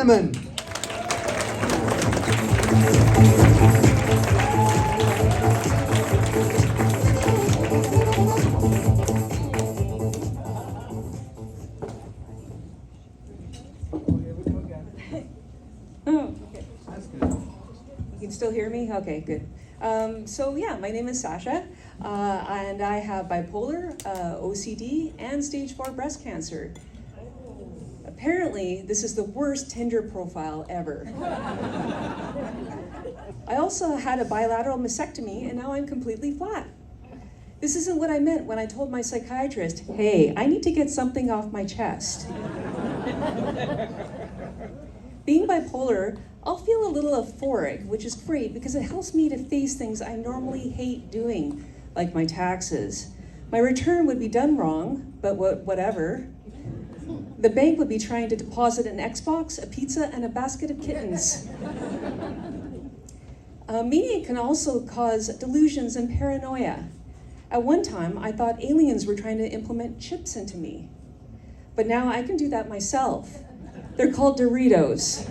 Lemon. Oh, okay. That's good. You can still hear me? Okay, good. So yeah, my name is Sasha, and I have bipolar, OCD, and stage 4 breast cancer. Apparently, this is the worst Tinder profile ever. I also had a bilateral mastectomy, and now I'm completely flat. This isn't what I meant when I told my psychiatrist, hey, I need to get something off my chest. Being bipolar, I'll feel a little euphoric, which is great because it helps me to face things I normally hate doing, like my taxes. My return would be done wrong, but whatever. The bank would be trying to deposit an Xbox, a pizza, and a basket of kittens. Mania can also cause delusions and paranoia. At one time, I thought aliens were trying to implement chips into me. But now I can do that myself. They're called Doritos.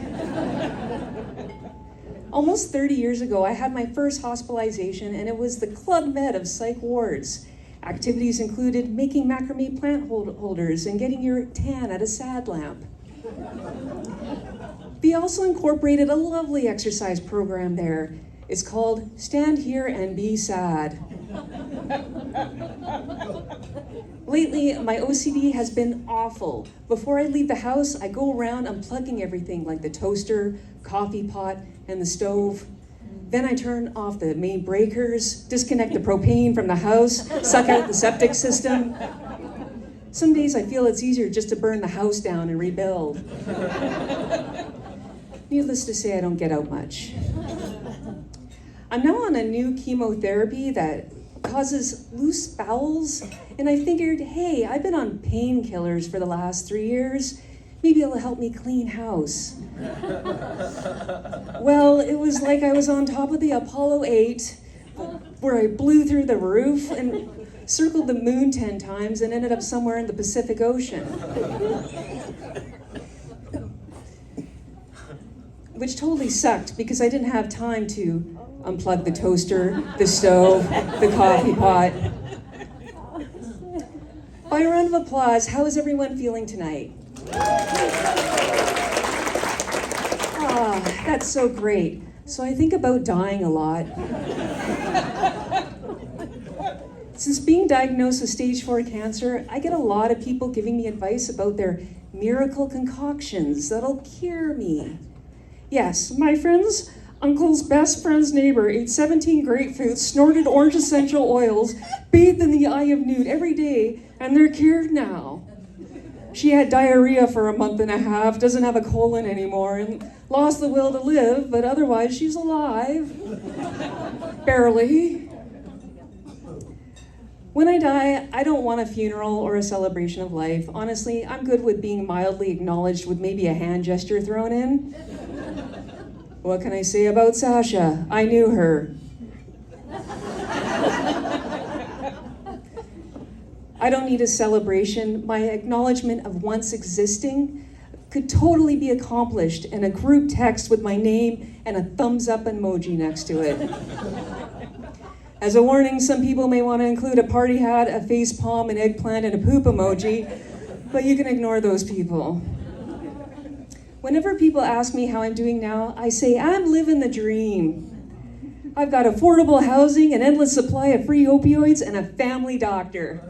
Almost 30 years ago, I had my first hospitalization, and it was the Club Med of psych wards. Activities included making macrame plant holders and getting your tan at a sad lamp. They also incorporated a lovely exercise program there. It's called Stand Here and Be Sad. Lately, my OCD has been awful. Before I leave the house, I go around unplugging everything like the toaster, coffee pot, and the stove. Then I turn off the main breakers, disconnect the propane from the house, suck out the septic system. Some days I feel it's easier just to burn the house down and rebuild. Needless to say, I don't get out much. I'm now on a new chemotherapy that causes loose bowels, and I figured, hey, I've been on painkillers for the last 3 years. Maybe it'll help me clean house. Well, it was like I was on top of the Apollo 8, where I blew through the roof and circled the moon 10 times and ended up somewhere in the Pacific Ocean. Which totally sucked because I didn't have time to unplug the toaster, the stove, the coffee pot. By a round of applause, how is everyone feeling tonight? Ah, that's so great. So I think about dying a lot. Since being diagnosed with stage 4 cancer, I get a lot of people giving me advice about their miracle concoctions that'll cure me. Yes, my friend's uncle's best friend's neighbor ate 17 grapefruits, snorted orange essential oils, bathed in the eye of nude every day, and they're cured now. She had diarrhea for a month and a half, doesn't have a colon anymore, and lost the will to live, but otherwise she's alive. Barely. When I die, I don't want a funeral or a celebration of life. Honestly, I'm good with being mildly acknowledged with maybe a hand gesture thrown in. What can I say about Sasha? I knew her. I don't need a celebration. My acknowledgement of once existing could totally be accomplished in a group text with my name and a thumbs up emoji next to it. As a warning, some people may want to include a party hat, a face palm, an eggplant, and a poop emoji, but you can ignore those people. Whenever people ask me how I'm doing now, I say, I'm living the dream. I've got affordable housing, an endless supply of free opioids, and a family doctor.